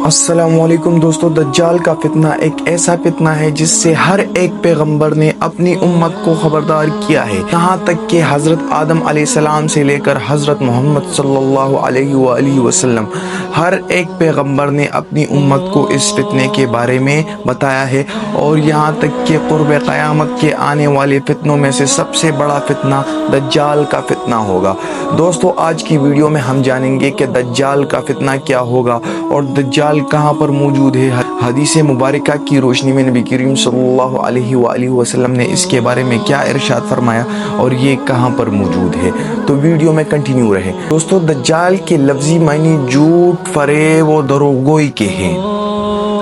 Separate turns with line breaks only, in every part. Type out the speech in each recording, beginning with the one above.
अस्सलामुअलैकुम दोस्तों, दज्जाल का फितना एक ऐसा फितना है जिससे हर एक पैगंबर ने अपनी उम्मत को खबरदार किया है। यहाँ तक कि हज़रत आदम अलैहिस्सलाम से लेकर हज़रत मोहम्मद सल्लल्लाहु अलैहि वसल्लम हर एक पैगंबर ने अपनी उम्मत को इस फितने के बारे में बताया है। और यहाँ तक कि क़ुर्ब क़यामत के आने वाले फितनों में से सबसे बड़ा फितना दज्जाल का फितना होगा। दोस्तों, आज की वीडियो में हम जानेंगे कि दज्जाल का फितना क्या होगा और दज्जाल कहाँ पर मौजूद है। हदीस मुबारका की रोशनी में नबी करीम सल्लल्लाहु अलैहि वसल्लम ने इसके बारे में क्या इरशाद फरमाया और ये कहाँ पर मौजूद है। तो वीडियो में कंटिन्यू रहे। दोस्तों, दज्जाल के लफ्जी मायने झूठ, फरेब और दरोगोई के हैं।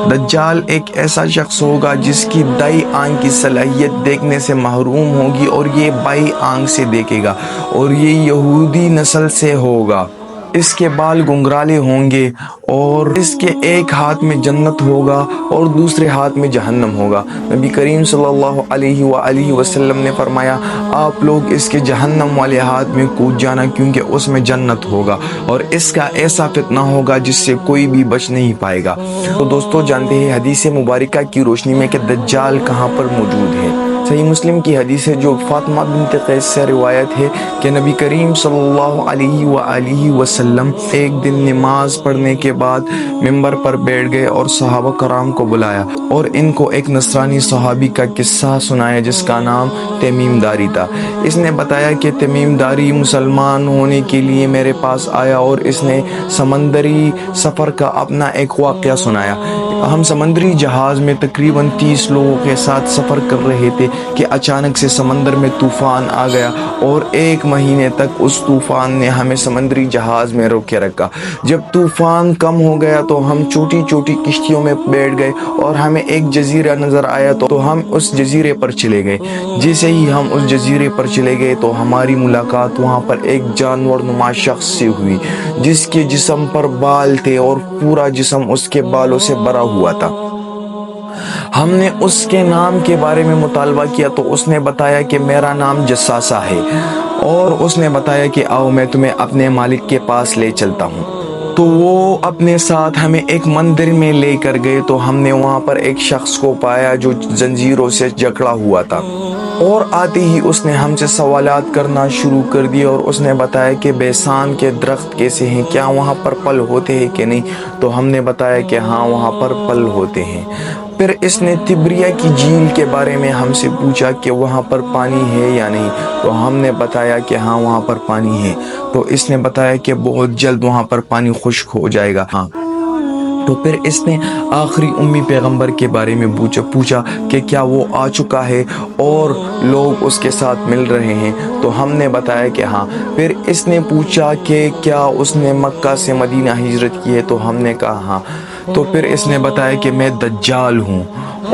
दज्जाल एक ऐसा शख्स होगा जिसकी दाई आंख की सलाहियत देखने से महरूम होगी और ये बाई आंख से देखेगा और ये यहूदी नस्ल से होगा। इसके बाल गुंगराले होंगे और इसके एक हाथ में जन्नत होगा और दूसरे हाथ में जहन्नम होगा। नबी करीम सल्लल्लाहु अलैहि वसल्लम ने फरमाया, आप लोग इसके जहन्नम वाले हाथ में कूद जाना क्योंकि उसमें जन्नत होगा और इसका ऐसा फितना होगा जिससे कोई भी बच नहीं पाएगा। तो दोस्तों, जानते हैं हदीस मुबारका की रोशनी में कि दज्जाल कहाँ पर मौजूद है। सही मुस्लिम की हदीस है जो फातिमा बिन्त कैस से रिवायत है कि नबी करीम सल्लल्लाहु अलैहि वसल्लम एक दिन नमाज पढ़ने के बाद मिंबर पर बैठ गए और सहाबा कराम को बुलाया और इनको एक नसरानी सहाबी का किस्सा सुनाया जिसका नाम तमीम दारी था। इसने बताया कि तमीम दारी मुसलमान होने के लिए मेरे पास आया और इसने समंदरी सफ़र का अपना एक वाक़या सुनाया। हम समंदरी जहाज़ में तकरीबन 30 लोगों के साथ सफ़र कर रहे थे कि अचानक से समंदर में तूफ़ान आ गया और 1 महीने तक उस तूफ़ान ने हमें समंदरी जहाज़ में रोके रखा। जब तूफ़ान कम हो गया तो हम छोटी छोटी किश्तियों में बैठ गए और हमें एक जजीरा नज़र आया तो हम उस जजीरे पर चले गए। जैसे ही हम उस जजीरे पर चले गए तो हमारी मुलाकात वहाँ पर एक जानवर नुमा शख्स से हुई जिसके जिस्म पर बाल थे और पूरा जिस्म उसके बालों से भरा हुआ था। हमने उसके नाम के बारे में मुतालबा किया तो उसने बताया कि मेरा नाम जस्सासा है और उसने बताया कि आओ मैं तुम्हें अपने मालिक के पास ले चलता हूँ। तो वो अपने साथ हमें एक मंदिर में लेकर गए तो हमने वहाँ पर एक शख्स को पाया जो जंजीरों से जकड़ा हुआ था और आते ही उसने हमसे सवालात करना शुरू कर दिए और उसने बताया कि बेसान के दरख्त कैसे हैं, क्या वहाँ पर फल होते हैं कि नहीं। तो हमने बताया कि हाँ, वहाँ पर फल होते हैं। फिर इसने तिब्रिया की झील के बारे में हमसे पूछा कि वहाँ पर पानी है या नहीं। तो हमने बताया कि हाँ, वहाँ पर पानी है। तो इसने बताया कि बहुत जल्द वहाँ पर पानी खुश्क हो जाएगा। हाँ, तो फिर इसने आखिरी उम्मी पैगंबर के बारे में पूछा कि क्या वो आ चुका है और लोग उसके साथ मिल रहे हैं। तो हमने बताया कि हाँ। फिर इसने पूछा कि क्या उसने मक्का से मदीना हिजरत की है। तो हमने कहा हाँ। तो फिर इसने बताया कि मैं दज्जाल हूँ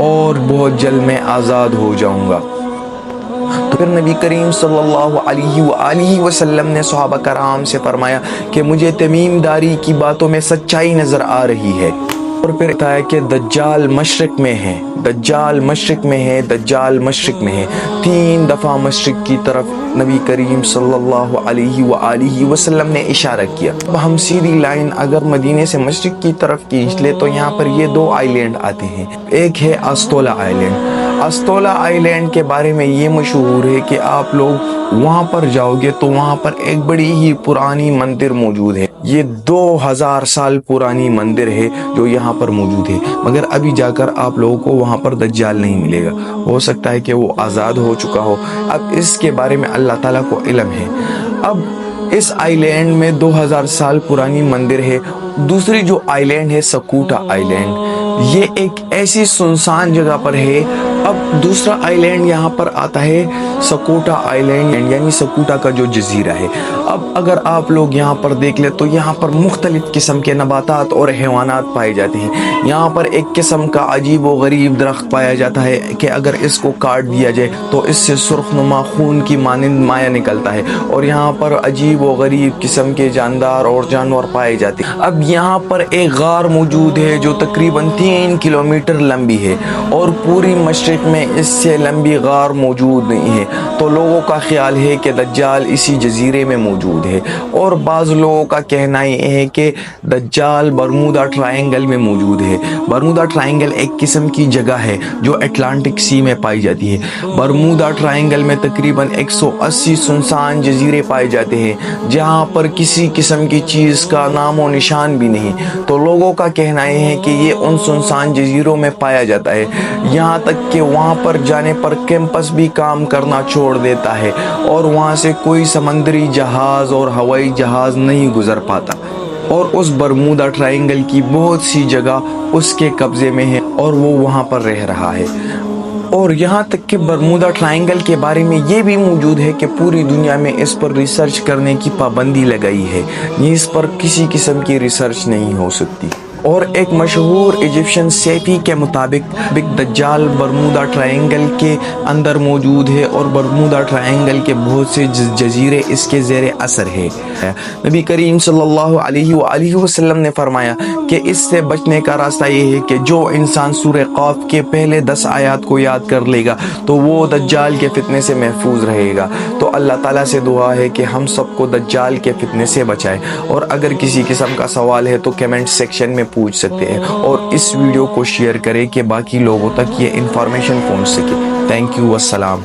और बहुत जल्द मैं आज़ाद हो जाऊँगा। तो फिर नबी करीम सल्लल्लाहु अलैहि वसल्लम ने सहाबा कराम से फरमाया कि मुझे तमीम दारी की बातों में सच्चाई नज़र आ रही है। और फिर बताया कि दज्जाल मशरिक में है, दज्जाल मशरिक में है, दज्जाल मशरिक में है। 3 दफ़ा मशरिक की तरफ नबी करीम सल्लल्लाहु अलैहि वसल्लम ने इशारा किया। अब हम सीधी लाइन अगर मदीने से मशरिक की तरफ खींच ले तो यहाँ पर ये 2 आइलैंड आते हैं। एक है अस्तोला आइलैंड। अस्तोला आइलैंड के बारे में ये मशहूर है कि आप लोग वहाँ पर जाओगे तो वहाँ पर एक बड़ी ही पुरानी मंदिर मौजूद है। ये 2000 साल पुरानी मंदिर है जो यहाँ पर मौजूद है, मगर अभी जाकर आप लोगों को वहाँ पर दज्जाल नहीं मिलेगा। हो सकता है कि वो आज़ाद हो चुका हो। अब इसके बारे में अल्लाह ताला को इल्म है। अब इस आइलैंड में 2000 साल पुरानी मंदिर है। दूसरी जो आइलैंड है सकूटा आइलैंड, ये एक ऐसी सुनसान जगह पर है। अब दूसरा आइलैंड यहाँ पर आता है सकूटा आइलैंड, यानी सकूटा का जो जजीरा है। अब अगर आप लोग यहाँ पर देख ले तो यहाँ पर मुख्तलिफ किस्म के नबातात और हैवानात पाए जाते हैं। यहाँ पर एक किस्म का अजीब व गरीब दरख्त पाया जाता है कि अगर इसको काट दिया जाए तो इससे सुर्खनुमा खून की मानिंद माया निकलता है। और यहाँ पर अजीब व गरीब किस्म के जानदार और जानवर पाए जाते हैं। अब यहाँ पर एक गार मौजूद है जो तकरीबन 3 किलोमीटर लंबी है और पूरी मशरिक مشرق میں اس سے لمبی غار موجود نہیں ہے، تو لوگوں کا خیال ہے کہ دجال اسی جزیرے میں موجود ہے، اور بعض لوگوں کا کہنا یہ ہے کہ دجال برمودا ٹرائنگل میں موجود ہے۔ برمودا ٹرائنگل ایک قسم کی جگہ ہے جو اٹلانٹک سی میں پائی جاتی ہے۔ برمودا ٹرائنگل میں تقریباً 180 سنسان جزیرے پائے جاتے ہیں جہاں پر کسی قسم کی چیز کا نام و نشان بھی نہیں، تو لوگوں کا کہنا یہ ہے کہ یہ ان سنسان جزیروں میں پایا جاتا ہے، یہاں تک کہ وہاں پر جانے پر کیمپس بھی کام کرنا چھوڑ دیتا ہے اور وہاں سے کوئی سمندری جہاز اور ہوائی جہاز نہیں گزر پاتا، اور اس برمودا ٹرائنگل کی بہت سی جگہ اس کے قبضے میں ہے اور وہ وہاں پر رہ رہا ہے۔ اور یہاں تک کہ برمودا ٹرائنگل کے بارے میں یہ بھی موجود ہے کہ پوری دنیا میں اس پر ریسرچ کرنے کی پابندی لگائی ہے، اس پر کسی قسم کی ریسرچ نہیں ہو سکتی۔ اور ایک مشہور ایجپشن سیفی کے مطابق دجال برمودا ٹرائنگل کے اندر موجود ہے اور برمودا ٹرائنگل کے بہت سے جزیرے اس کے زیر اثر ہے۔ نبی کریم صلی اللہ علیہ وآلہ وسلم نے فرمایا کہ اس سے بچنے کا راستہ یہ ہے کہ جو انسان سورہ قاف کے پہلے 10 آیات کو یاد کر لے گا تو وہ دجال کے فتنے سے محفوظ رہے گا۔ تو اللہ تعالیٰ سے دعا ہے کہ ہم سب کو دجال کے فتنے سے بچائے، اور اگر کسی قسم کا سوال ہے تو کمنٹ سیکشن میں پوچھ سکتے ہیں، اور اس ویڈیو کو شیئر کریں کہ باقی لوگوں تک یہ انفارمیشن پہنچ سکے۔ تھینک یو، والسلام۔